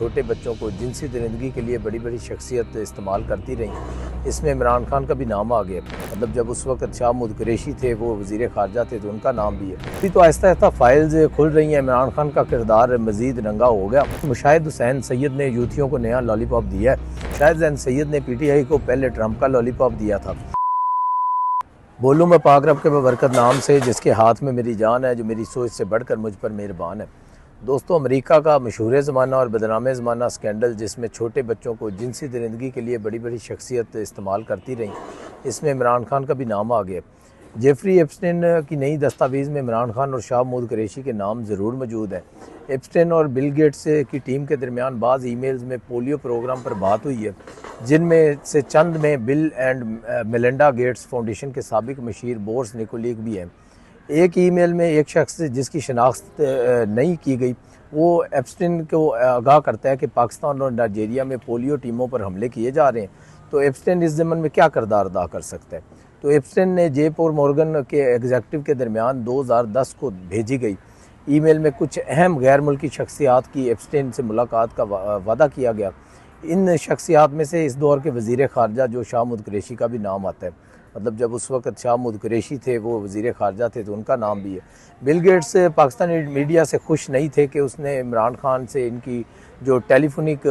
छोटे बच्चों को जिनसी दरिंदगी के लिए बड़ी बड़ी शख्सियत इस्तेमाल करती रही। इसमें इमरान खान का भी नाम आ गया। मतलब जब उस वक्त शाह महमूद कुरैशी थे, वो वज़ीर ख़ारजा थे, तो उनका नाम भी है। अभी तो आहिस्ता आहिस्ता फाइल्स खुल रही हैं। इमरान खान का किरदार मज़ीद नंगा हो गया। मुशाहिद हुसैन सैयद ने यूथियों को नया लॉलीपॉप दिया है। शाहिद हुसैन सैयद ने PTI को पहले ट्रंप का लॉलीपॉप दिया था। बोलूँ मैं पाक रब के बरकत नाम से, जिसके हाथ में मेरी जान है, जो मेरी सोच से बढ़कर मुझ पर मेहरबान है। दोस्तों, अमेरिका का मशहूर ज़माना और बदनाम ज़माना स्कैंडल, जिसमें छोटे बच्चों को जिनसी दरिंदगी के लिए बड़ी बड़ी शख्सियत इस्तेमाल करती रही, इसमें इमरान खान का भी नाम आ गया। जेफरी एप्स्टेन की नई दस्तावेज़ में इमरान खान और शाह महमूद कुरैशी के नाम ज़रूर मौजूद है। एप्स्टेन और बिल गेट्स की टीम के दरमियान बाज़ ईमेल्स में पोलियो प्रोग्राम पर बात हुई है, जिनमें से चंद में bill and Melinda Gates foundation के साबिक मशीर बोर्स निकोलिक भी हैं। एक ईमेल में एक शख्स जिसकी शनाख्त नहीं की गई, वो एप्स्टेन को आगाह करता है कि पाकिस्तान और नाइजीरिया में पोलियो टीमों पर हमले किए जा रहे हैं, तो एप्स्टेन इस ज़मन में क्या किरदार अदा कर सकता है। तो एप्स्टेन ने JP मॉर्गन के एग्जीक्यूटिव के दरमियान 2010 को भेजी गई ईमेल में कुछ अहम गैर मुल्की शख्सियात की एप्स्टेन से मुलाकात का वादा किया गया। इन शख्सियात में से इस दौर के वज़ीर ख़ारजा जो शाह महमूद कुरैशी का भी नाम आता है। मतलब जब उस वक्त शाह महमूद कुरैशी थे, वो वज़ीर ख़ारजा थे, तो उनका नाम भी है। बिल गेट्स पाकिस्तानी मीडिया से खुश नहीं थे कि उसने इमरान खान से इनकी जो टेलीफोनिक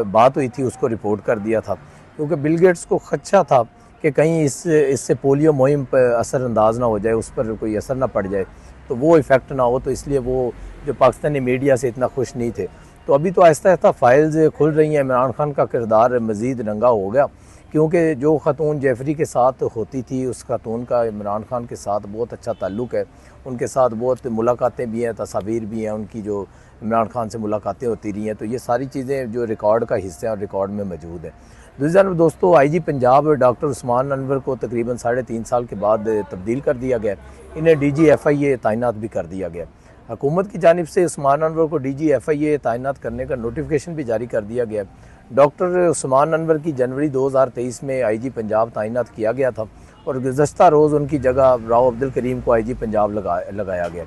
बात हुई थी उसको रिपोर्ट कर दिया था, क्योंकि बिल गेट्स को खदशा था कि कहीं इससे पोलियो मुहिम पर असरअंदाज ना हो जाए, उस पर कोई असर ना पड़ जाए, तो वो इफ़ेक्ट ना हो। तो इसलिए वो जो पाकिस्तानी मीडिया से इतना खुश नहीं थे। तो अभी तो आहिस्ता आहिस्ता फाइल्स खुल रही हैं। इमरान खान का किरदार मज़ीद नंगा हो गया, क्योंकि जो ख़तून जेफरी के साथ होती थी, उस ख़तून का इमरान खान के साथ बहुत अच्छा ताल्लुक़ है। उनके साथ बहुत मुलाकातें भी हैं, तस्वीर भी हैं उनकी, जो इमरान खान से मुलाकातें होती रही हैं। तो ये सारी चीज़ें जो रिकॉर्ड का हिस्सा है और रिकॉर्ड में मौजूद है। दूसरी जानब दोस्तों, IG पंजाब डॉक्टर उस्मान अनवर को तकरीबन 3.5 साल के बाद तब्दील कर दिया गया। इन्हें DG FIA तैनात भी कर दिया गया। हुकूमत की जानिब से उस्मान अनवर को DG FIA तैनात करने का नोटिफिकेशन भी जारी कर दिया गया। डॉक्टर उस्मान अनवर की जनवरी 2023 में IG पंजाब तैनात किया गया था, और गुज़श्ता रोज़ उनकी जगह राव अब्दुल करीम को IG पंजाब लगाया गया।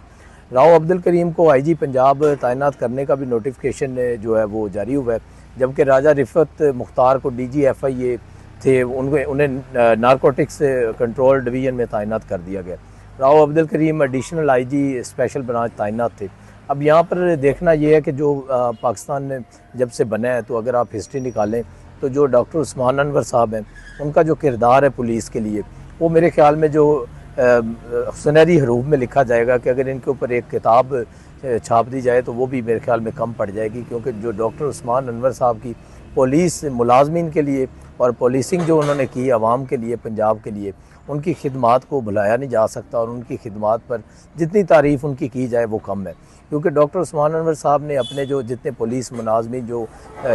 राव अब्दुल करीम को IG पंजाब तैनात करने का भी नोटिफिकेशन जो है वो जारी हुआ है, जबकि राजा रिफ़त मुख्तार को DG FIA थे, उन्हें नारकोटिक्स कंट्रोल डिवीज़न में तैनात कर दिया गया। Rao Abdul Karim additional IG special branch तैनात थे। अब यहाँ पर देखना ये है कि जो पाकिस्तान ने जब से बना है, तो अगर आप हिस्ट्री निकालें तो जो डॉक्टर उस्मान अनवर साहब हैं, उनका जो किरदार है पुलिस के लिए, वो मेरे ख़्याल में जो सुनहरी हरूफ में लिखा जाएगा कि अगर इनके ऊपर एक किताब छाप दी जाए तो वो भी मेरे ख्याल में कम पड़ जाएगी, क्योंकि जो डॉक्टर उस्मान अनवर साहब की पुलिस मुलाजमीन के लिए और पुलिसिंग जो उन्होंने की आवाम के लिए, पंजाब के लिए, उनकी खिदमात को भुलाया नहीं जा सकता, और उनकी खिदमात पर जितनी तारीफ़ उनकी की जाए वो कम है। क्योंकि डॉक्टर उस्मान अनवर साहब ने अपने जो जितने पुलिस मुलाजमीन जो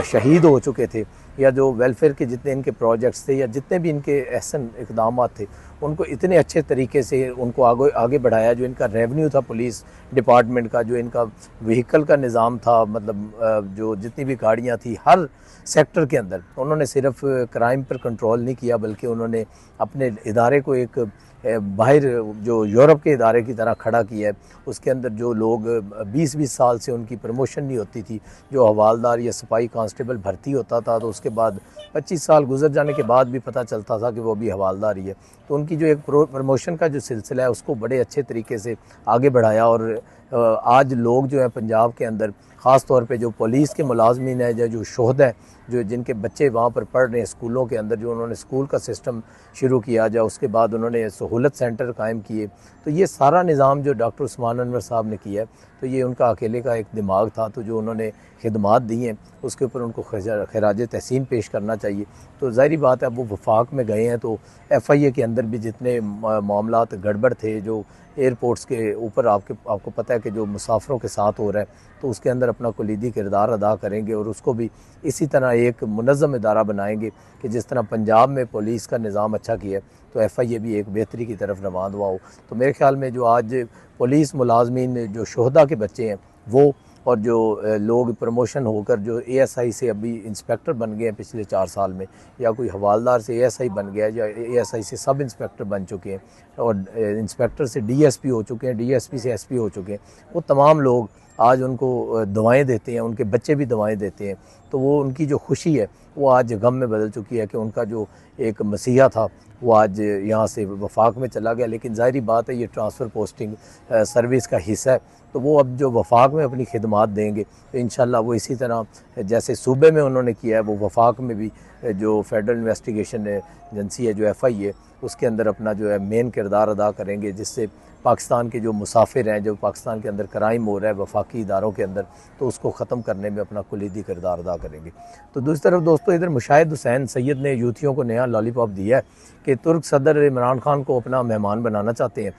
शहीद हो चुके थे, या जो वेलफेयर के जितने इनके प्रोजेक्ट्स थे, या जितने भी इनके एहसन इक़दाम थे, उनको इतने अच्छे तरीके से उनको आगे बढ़ाया। जो इनका रेवेन्यू था पुलिस डिपार्टमेंट का, जो इनका व्हीकल का निज़ाम था, मतलब जो जितनी भी गाड़ियाँ थी, हर सेक्टर के अंदर उन्होंने सिर्फ क्राइम पर कंट्रोल नहीं किया, बल्कि उन्होंने अपने इदारे को एक बाहर जो यूरोप के इदारे की तरह खड़ा किया है। उसके अंदर जो लोग 20-20 साल से उनकी प्रमोशन नहीं होती थी, जो हवालदार या सिपाही कांस्टेबल भर्ती होता था, तो उसके बाद 25 साल गुजर जाने के बाद भी पता चलता था कि वो अभी हवालदार ही है। तो उनकी जो एक प्रमोशन का जो सिलसिला है, उसको बड़े अच्छे तरीके से आगे बढ़ाया। और आज लोग जो हैं पंजाब के अंदर, ख़ास तौर पे जो पुलिस के मुलाजमीन है, जो शोहदा है, जो जिनके बच्चे वहाँ पर पढ़ रहे हैं स्कूलों के अंदर, जो उन्होंने स्कूल का सिस्टम शुरू किया, जो उसके बाद उन्होंने सहूलत सेंटर कायम किए, तो ये सारा निज़ाम जो डॉक्टर उस्मान अनवर साहब ने किया है, तो ये उनका अकेले का एक दिमाग था। तो जो उन्होंने खिदमात दी हैं, उसके ऊपर उनको खराज तहसीन पेश करना चाहिए। तो ज़ाहिरी बात है, अब वो वफाक में गए हैं, तो FIA के अंदर भी जितने मामलात गड़बड़ थे, जो एयरपोर्ट्स के ऊपर आपको पता है कि जो मुसाफिरों के साथ हो रहा है, तो उसके अंदर अपना कुलीदी किरदार अदा करेंगे, और उसको भी इसी तरह एक मुनज़्ज़म इदारा बनाएंगे कि जिस तरह पंजाब में पुलिस का निज़ाम अच्छा किया, तो FIA भी एक बेहतरी की तरफ रवान हुआ हो। तो मेरे ख्याल में जो आज पुलिस मुलाजमीन जो शोहदा के बच्चे हैं, वो और जो लोग प्रमोशन होकर जो ASI से अभी इंस्पेक्टर बन गए हैं पिछले 4 साल में, या कोई हवालदार से ASI बन गया, या ASI से सब इंस्पेक्टर बन चुके हैं, और इंस्पेक्टर से DSP हो चुके हैं, DSP से SP हो चुके हैं, वो तमाम लोग आज उनको दवाएं देते हैं, उनके बच्चे भी दवाएं देते हैं। तो वो उनकी जो खुशी है वो आज गम में बदल चुकी है कि उनका जो एक मसीहा था वो आज यहाँ से वफाक में चला गया। लेकिन ज़ाहिरी बात है ये ट्रांसफ़र पोस्टिंग सर्विस का हिस्सा है, तो वो अब जो वफाक में अपनी खिदमात देंगे तो इंशाल्लाह वो इसी तरह जैसे सूबे में उन्होंने किया है वो वफाक में भी जो फेडरल इन्वेस्टिगेशन एजेंसी है जो FI है उसके अंदर अपना जो है मेन किरदार अदा करेंगे, जिससे पाकिस्तान के जो मुसाफिर हैं, जो पाकिस्तान के अंदर क्राइम हो रहा है वफाकी इदारों के अंदर, तो उसको ख़त्म करने में अपना कुलीदी किरदार अदा करेंगे। तो दूसरी तरफ दोस्तों इधर मुशाहिद हुसैन सैयद ने यूथियों को नया लॉलीपॉप दिया है कि तुर्क सदर इमरान खान को अपना मेहमान बनाना चाहते हैं।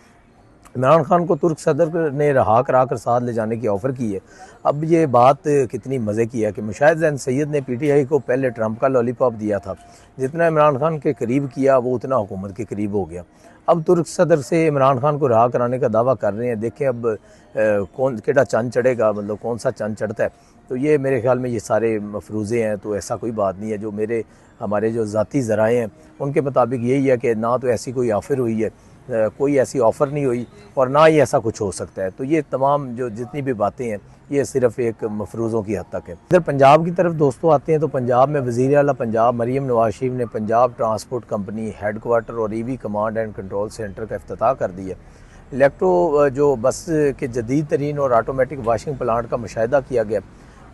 इमरान खान को तुर्क सदर ने रहा करा कर साथ ले जाने की ऑफ़र की है। अब ये बात कितनी मज़े की है कि मुशाहिद हुसैन सैयद ने PTI को पहले ट्रंप का लॉलीपॉप दिया था, जितना इमरान खान के करीब किया वो उतना हुकूमत के करीब हो गया। अब तुर्क सदर से इमरान खान को रहा कराने का दावा कर रहे हैं। देखें अब कौन केड़ा चंद चढ़ेगा, मतलब कौन सा चंद चढ़ता है। तो ये मेरे ख्याल में ये सारे मफरूज़े हैं, तो ऐसा कोई बात नहीं है। जो हमारे जो ज़ाती ज़राए हैं उनके मुताबिक यही है कि ना तो ऐसी कोई ऑफ़र हुई है, कोई ऐसी ऑफ़र नहीं हुई और ना ही ऐसा कुछ हो सकता है। तो ये तमाम जो जितनी भी बातें हैं ये सिर्फ़ एक मफरूज़ों की हद तक है। इधर पंजाब की तरफ दोस्तों आते हैं तो पंजाब में वज़ीर आला पंजाब मरीम नवाज़ शरीफ ने पंजाब ट्रांसपोर्ट कंपनी हेडक्वार्टर और EV command and control centre का इफ्तिताह कर दिया। इलेक्ट्रो जो बस के जदीद तरीन और आटोमेटिक वाशिंग प्लांट का मुशाहिदा किया गया।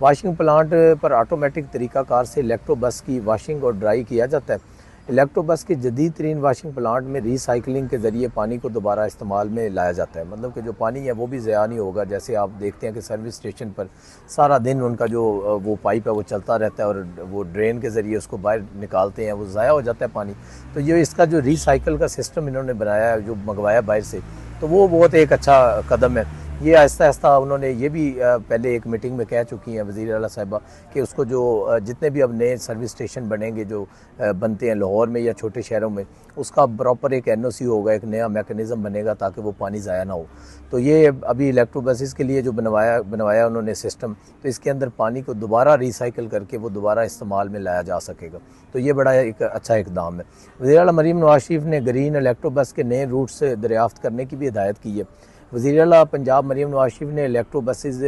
वाशिंग प्लांट पर आटोमेटिक तरीक़ाकार से इलेक्ट्रो बस की वाशिंग और ड्राई किया जाता है। इलेक्ट्रो बस के जदीद तरीन वाशिंग प्लांट में रीसाइकलिंग के ज़रिए पानी को दोबारा इस्तेमाल में लाया जाता है। मतलब कि जो पानी है वो भी ज़ाया नहीं होगा। जैसे आप देखते हैं कि सर्विस स्टेशन पर सारा दिन उनका जो वो पाइप है वो चलता रहता है और वो ड्रेन के ज़रिए उसको बाहर निकालते हैं, वो ज़ाया हो जाता है पानी। तो ये इसका जो रीसाइकिल का सिस्टम इन्होंने बनाया है, जो मंगवाया बाहर से, तो वो बहुत एक अच्छा कदम है। ये आहिस्ता आहिस्ता उन्होंने ये भी पहले एक मीटिंग में कह चुकी हैं वज़ीर आला साहिबा कि उसको जो जितने भी अब नए सर्विस स्टेशन बनेंगे जो बनते हैं लाहौर में या छोटे शहरों में, उसका प्रॉपर एक NOC होगा, एक नया मैकेनिज़्म बनेगा ताकि वो पानी ज़ाया ना हो। तो ये अभी इलेक्ट्रो बसेस के लिए जो बनवाया उन्होंने सिस्टम, तो इसके अंदर पानी को दोबारा रिसाइकिल करके वो दोबारा इस्तेमाल में लाया जा सकेगा। तो ये बड़ा एक अच्छा इक़दाम है। वज़ीर आला मरीम नवाज़ शरीफ ने ग्रीन इलेक्ट्रो बस के नए रूट्स दरियाफ़्त करने की भी हिदायत की है। वज़ीर आला पंजाब मरीम नवाज़ शरीफ ने इलेक्ट्रो बसेस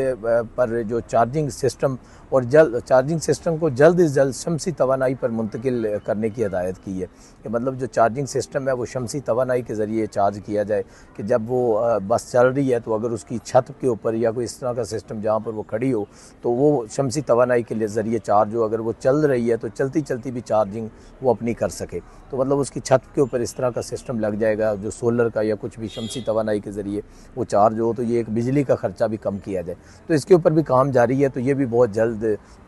पर जो चार्जिंग सिस्टम और चार्जिंग सिस्टम को जल्द से जल्द शमसी तवानाई पर मुंतकिल करने की हिदायत की है कि मतलब जो चार्जिंग सिस्टम है वो शमसी तवानाई के ज़रिए चार्ज किया जाए कि जब वो बस चल रही है तो अगर उसकी छत के ऊपर या कोई इस तरह का सिस्टम जहाँ पर वो खड़ी हो तो वो शमसी तवानाई के ज़रिए चार्ज हो। अगर वो चल रही है तो चलती चलती भी चार्जिंग वो अपनी कर सके। तो मतलब उसकी छत के ऊपर इस तरह का सिस्टम लग जाएगा जो सोलर का या कुछ भी शमसी तवानाई के ज़रिए वो चार्ज हो, तो ये एक बिजली का ख़र्चा भी कम किया जाए। तो इसके ऊपर भी काम जारी है, तो ये भी बहुत जल्द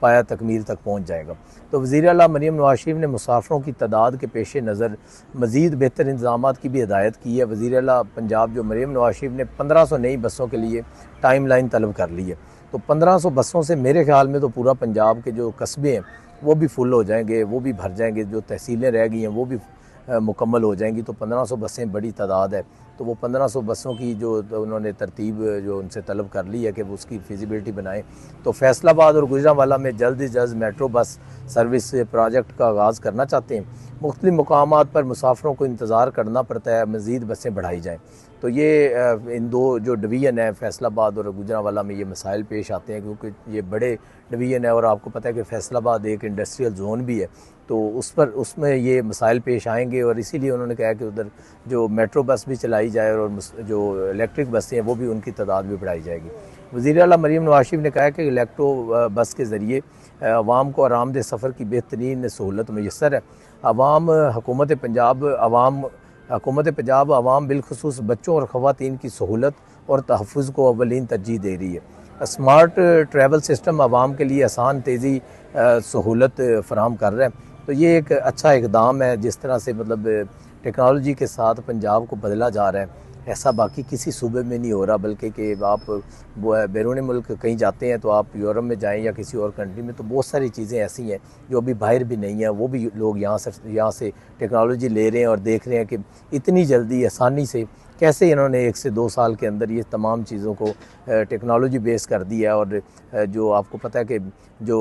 पाया तकमील तक पहुँच जाएगा। तो वज़ीर आला मरीम नवाज़ शरीफ ने मुसाफिरों की तादाद के पेश नज़र मज़ीद बेहतर इंतज़ामात की भी हिदायत की है। वज़ीर आला पंजाब जो मरीम नवाज़ शरीफ ने 1500 नई बसों के लिए टाइम लाइन तलब कर ली है। तो 1500 बसों से मेरे ख्याल में तो पूरा पंजाब के जो कस्बे हैं वो भी फुल हो जाएंगे, वो भी भर जाएंगे, जो तहसीलें रह गई हैं वो भी मुकम्मल हो जाएंगी। तो 1500 बसें बड़ी तादाद है। तो वो 1500 बसों की जो उन्होंने तरतीब जो उनसे तलब कर ली है कि वो उसकी फिजिबिलिटी बनाएं। तो फैसलाबाद और गुजरांवाला में जल्द से जल्द मेट्रो बस सर्विस प्रोजेक्ट का आगाज़ करना चाहते हैं। मुख्तलिफ मकामात पर मुसाफिरों को इंतज़ार करना पड़ता है, मज़ीद बसें बढ़ाई जाएँ। तो ये इन दो जो डिवीज़न है फैसलाबाद और गुजरांवाला में ये मसाइल पेश आते हैं क्योंकि ये बड़े डिवीज़न है और आपको पता है कि फैसलाबाद एक इंडस्ट्रियल जोन भी है। तो उसमें ये मसाइल पेश आएंगे और इसीलिए उन्होंने कहा कि उधर जो मेट्रो बस भी चलाई जाए और जो इलेक्ट्रिक बसें हैं वो भी उनकी तादाद भी बढ़ाई जाएगी। वज़ीर आला मरीम नवाज़ शरीफ ने कहा कि इलेक्ट्रो बस के ज़रिए आवाम को आरामदेह सफ़र की बेहतरीन सहूलत मैसर है। हुकूमत पंजाब आवाम बिलखुसूस बच्चों और ख़वातीन की सहूलत और तहफ़्फ़ुज़ को अव्वलीन तरजीह दे रही है। स्मार्ट ट्रैवल सिस्टम आवाम के लिए आसान तेज़ी सहूलत फ़राहम कर रहा है। तो ये एक अच्छा इक़दाम है जिस तरह से मतलब टेक्नोलॉजी के साथ पंजाब को बदला जा रहा है। ऐसा बाकी किसी सूबे में नहीं हो रहा, बल्कि कि आप बैरून मुल्क कहीं जाते हैं तो आप यूरोप में जाएं या किसी और कंट्री में तो बहुत सारी चीज़ें ऐसी हैं जो अभी बाहर भी नहीं हैं, वो भी लोग यहाँ से टेक्नोलॉजी ले रहे हैं और देख रहे हैं कि इतनी जल्दी आसानी से कैसे इन्होंने 1 से 2 साल के अंदर ये तमाम चीज़ों को टेक्नोलॉजी बेस कर दिया और जो आपको पता है कि जो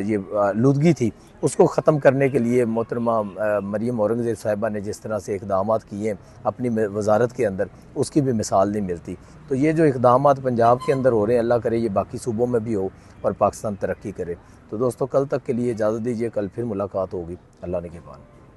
ये आलूदगी थी उसको ख़त्म करने के लिए मोहतरमा मरीम औरंगज़ेब साहिबा ने जिस तरह से इक़दामात किए हैं अपनी वज़ारत के अंदर, उसकी भी मिसाल नहीं मिलती। तो ये जो इक़दामात पंजाब के अंदर हो रहे हैं, अल्लाह करे ये बाकी सूबों में भी हो और पाकिस्तान तरक्की करे। तो दोस्तों, कल तक के लिए इजाज़त दीजिए, कल फिर मुलाकात होगी। अल्लाह ने के बाद।